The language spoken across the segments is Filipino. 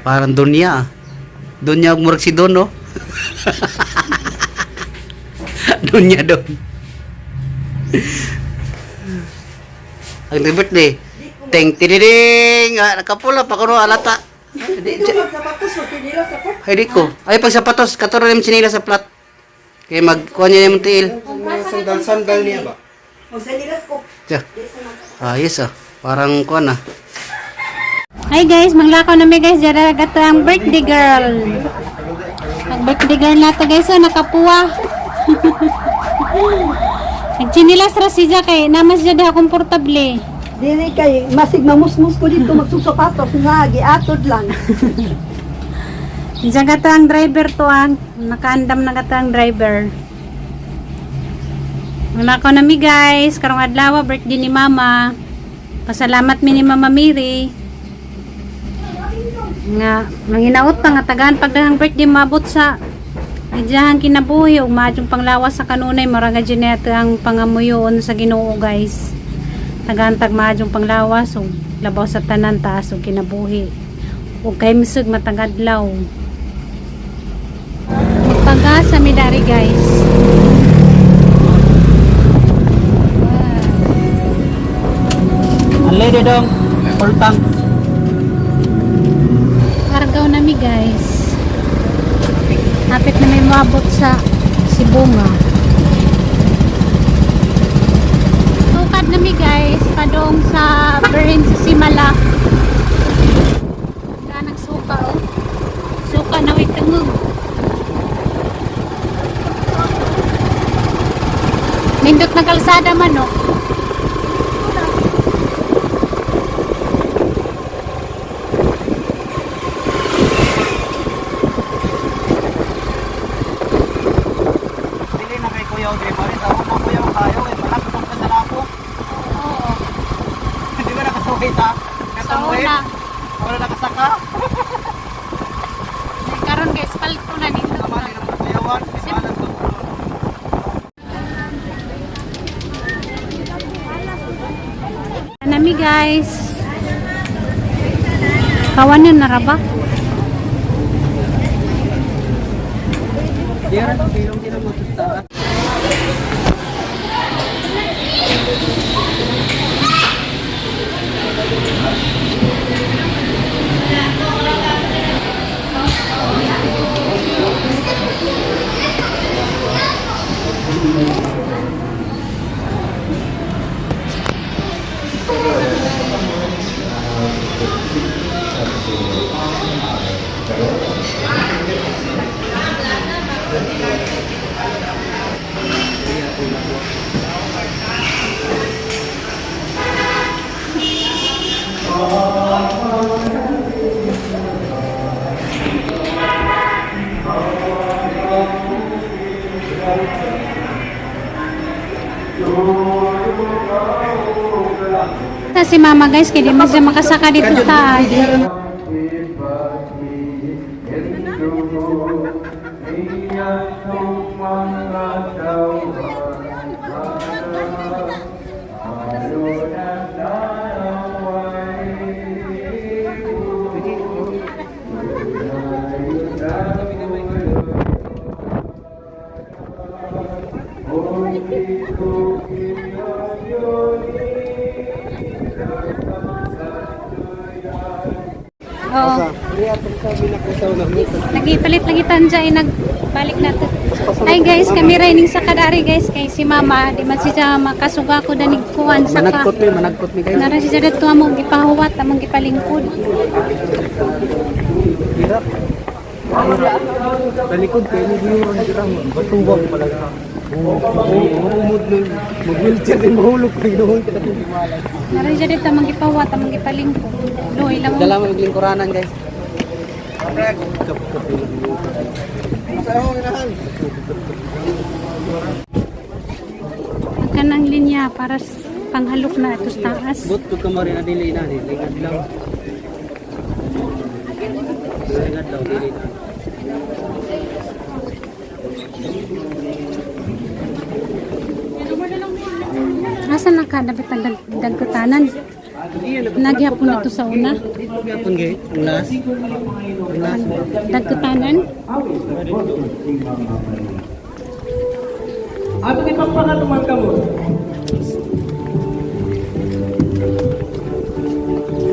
Parang dunya. Dunya murag si Don, no? Dunya Don. Ang birthday. Ting tididing. Nakapula pa kuno alata. Ay di ko. Ay pag sapatos katuro nim sinila sa plat. Kay magkuha niya yung tiil. Sandal niya ba? Ayos ah. Parang kuha na. Hi guys, manglakaw na may guys, dara gato ang birthday girl. Ang birthday girl nato guys, oh, nakapuwa. Nagchinilas ra siya kay namas siya daha komportable. Dili kay masig mamusmus ko dito magsusapatos nga giatod lang. Siya gato ang driver to ang nakaandam na gato ang driver. Manglakaw na mi guys, karong adlaw birthday ni Mama. Pasalamat mi ni Mama Miri. Nga manginaot nga tagaan pagdahang birthday mabot sa idyahan kinabuhi ug maadjong panglawas sa kanunay murag ginete ang pangamuyon sa Ginoo guys. Tagaan tag maadjong panglawas ug labaw sa tanan taas ug kinabuhi. Ug kay misug matagadlaw. Pagka sa midari guys. Ang lady dong. Full tank. Kargaw nami guys. Hapit na may mabot sa Sibunga. Tukad nami guys padong sa Berhin sa Simala. Ganang suka oh. Suka na way tungog. Nindot na kalsada man oh. Sauna. Wala nakasaka. Karon guys, palto na nito. Nami guys. Kawan yun naraba. Si Mama guys, kaya di mo siya makasaka dito taas. Oo. Nagipalit lagi tanja ay nagbalik nato. Ay guys, kami riding sa kadari guys kay si Mama di man siya makasuga ko danig kuan sa ka. Managkot mi guys. Nara siya dito among gipahuwat among gipalingkod. Hirap. Talikod kayo ni Dio ang dirang batuwag pala. Mag-wheelchair din mahulog pa ginoon kita kung himalay. Nara siya dito among gipahuwat among gipalingkod. Loy lamang. Dala mo maglingkuranan guys. niya para panghalok na ito sa taas. But pag kamari na dili na, ligad lang. Ligad daw, dili na. Asa na ka dapat ang dagkutanan? Nagyapon na ito sa una. Yapon gay, ang last. Ang last. Dagkutanan. Ato kay pagpangatuman ka mo.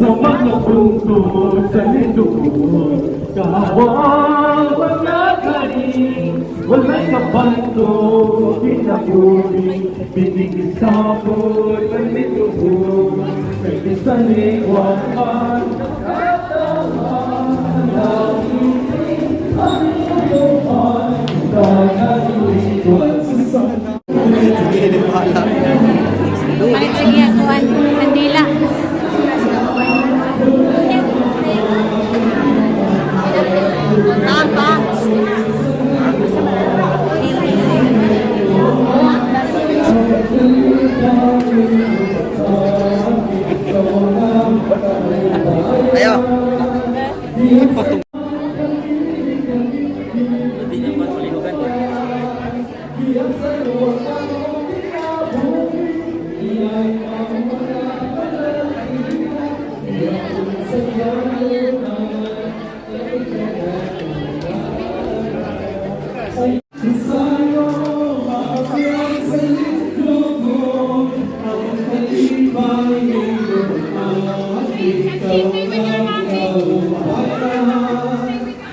Sa mga punto sa lindo, kahawang pagkakaling, wala'y kabanto, pinapuri, binigis sa po'y palito, pwede sa liwangan, katawan, ang iluan, Palit sige ako ang kandila. Ayo.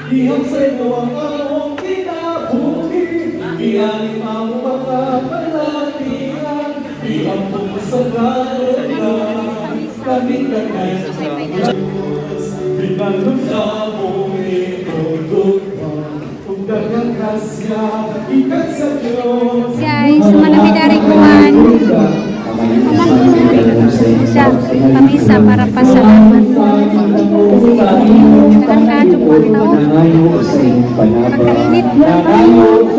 Iyong sa'yo ang akong kinabuhi, iyanin ang mga palatihan, iyang pumasagal na kami kagay sa Diyos. Binalong sa mong itutog pa, kung dagang kasya, ikan sa Diyos. Guys, manami dari kuhan. Sa kamisa para pasalamat. Tagang kadyo po ang tao. Pagkainit.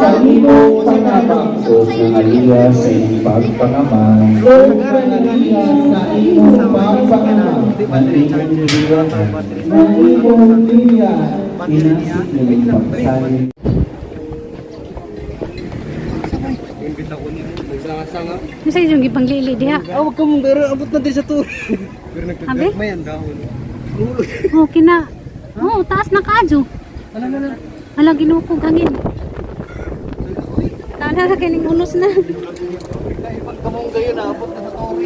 sa imong panabang o nangaliya sa imong pagpangaman o nangaliya sa imong pagpangaman nandiyan niya na imong niya inasik ng pagsalit. Sanga-sanga. Masa yung ipanglili diha. Wag ka mong pero abot na din sa tour. Pero Abi? nagkagmay ang dahon. Oh, kina. Oh, taas na kadyo. Hala, ginukog hangin. Tala na kining unos na. Pag kamong gayon na abot na sa tour.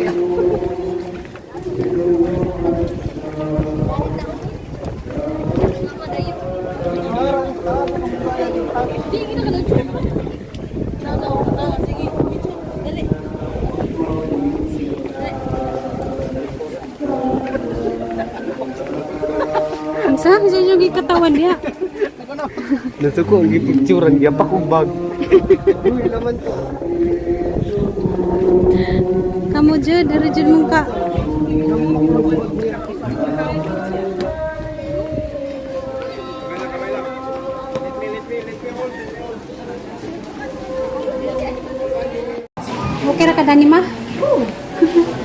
Sa yung katawan diha. Nasa ko ang gipicturan giya pa kong bag. Uy naman to. Kamu jud, dari jud mong ka. Okay ra ka dani ma?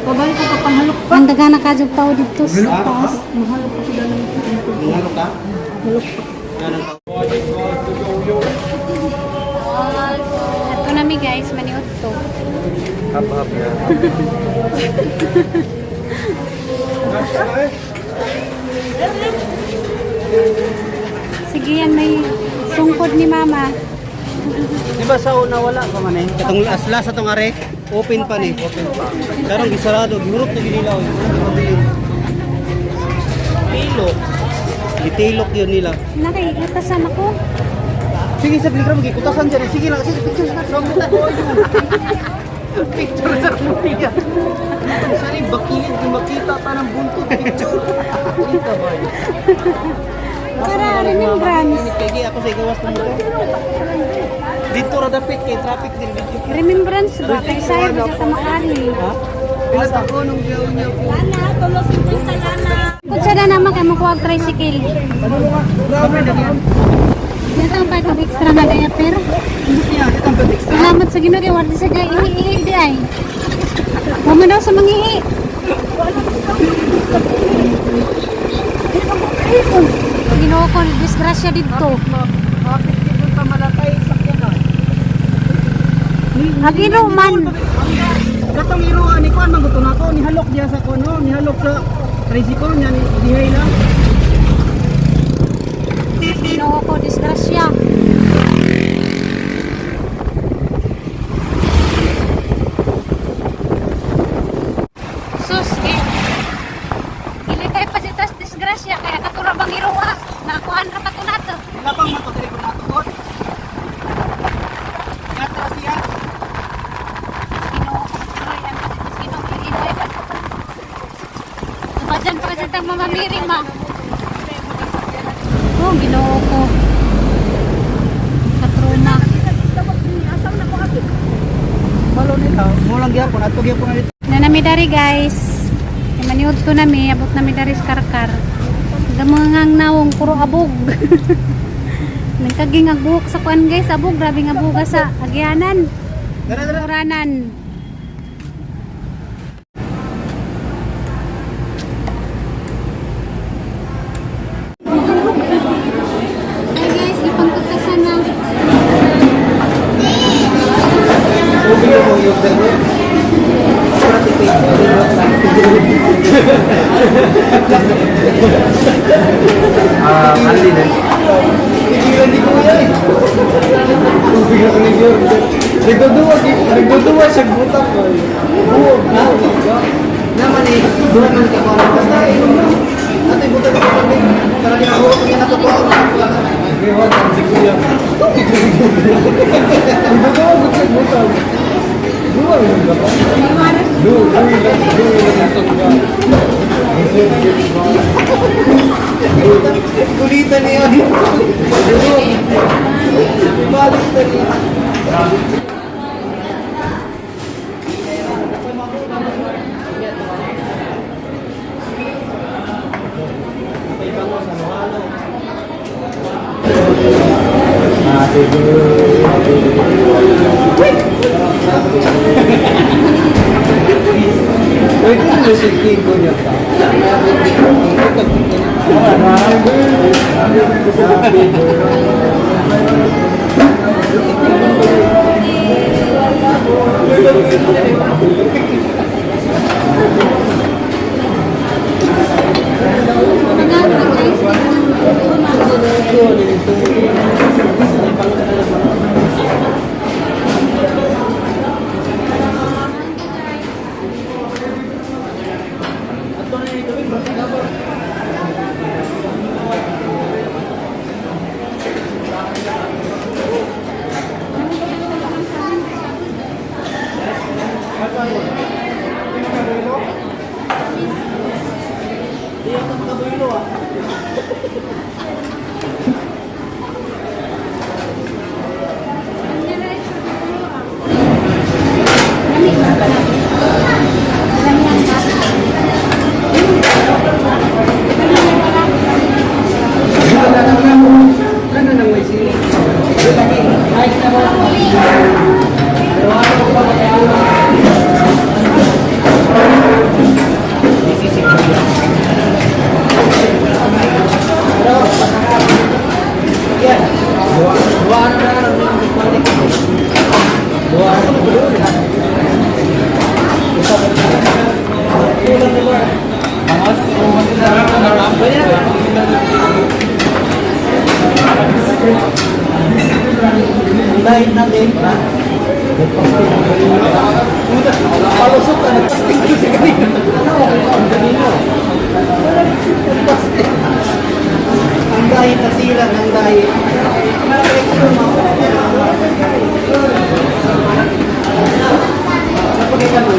Babalik ko pa panghalok. Ang dagana ka jud tao dito sa taas. Mahalok ko sila ng Ano ka? Ito nami guys, maniot to. Hap-hap ya. Sige yan, may sungkod ni mama. Di ba sa una wala pa man eh? Katong last atong are, open pa ni. Open pa. Karong gisarado, gihurot na ginilaw. Tilok. Gitilok yun nila. Nakikitasan ako. Sige sa piligra mo kutasan dyan. Sige lang, sige picture sa mo. Picture sa mo niya. Sari bakilid kung makita ta ng buntot picture. Kita ba? Para remembrance. Kaya ako sa ikawas na mo. Dito ra dapit kay traffic din dito. Remembrance ba? Kaya sa'yo ba sa tamakali? Ha? Pilat ako nung gawin niya ko. Kung sana naman kayo makuha ang tricycle. Dito ang pag extra na gaya pero. Dito ang extra. Salamat sa Ginoo kay wala sa gaya ihi di ay. Mama daw sa mangihi. Ginoo ko, disgrasya dito. Bakit dito sa Malatay sakyanan? Agino man. Katong iruan ni kuan maguto nako nihalok diya sa kuno, nihalok sa tricycle niya ni dihay lang. Ginoo ko, disgrasya. Sus, eh. Ilitay pa si tas disgrasya, kaya katura bang iruwa. Nakuhan ra pa to nato. Wala pang matutelepon nato kon. Natra siya. Ginoo ko, tuloy ang Ginoo ko, ilitay pa. Tumadyan pa kasi tang mamamiring ma. Oh, ginoo ko. Katruna. Malo nila, mo lang gyapon ato gyapon na dito. Na nami dari guys. Maniud ko nami, abot nami dari sa karkar. Gamangang nawong puro abog. Nagkaging agbuhok sa kuan guys, abog grabe nga buga sa agyanan. Uranan. Hey guys, ipangkutasan na. Hali na. Hindi ko yan. Tubig ako ni Bjorn. Nagduduwa siya butak ko. Buwag na. Naman eh, buwan man ka kuan basta ato ibutan ko kami para di ako kami na to. Nagrewan ang si Kuya. Nagduduwa ko siya butak. Duwa yun ba? Duwa lang. Kulitan niya. Balik na niya. Wait, ano si Kiko niya pa? Dahil natin, palusot na nagpastik ko sa kanina. Ang dahil nasira ng dahil. Malaki ko napagkita mo.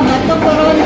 Mato koron.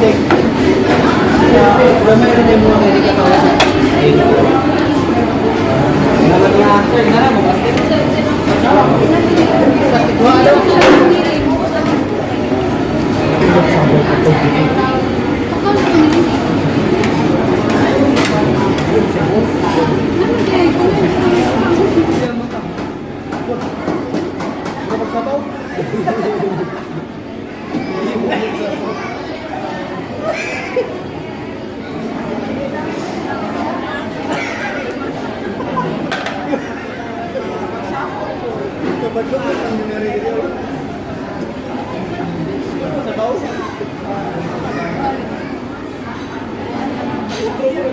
plastic. Pero mayroon din mga hindi ka tawa. Salamat nga. Sir, nga mo plastic. Plastic mo ano?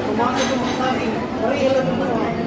Pumasok yung mga sa akin. Pare, ilan mo na.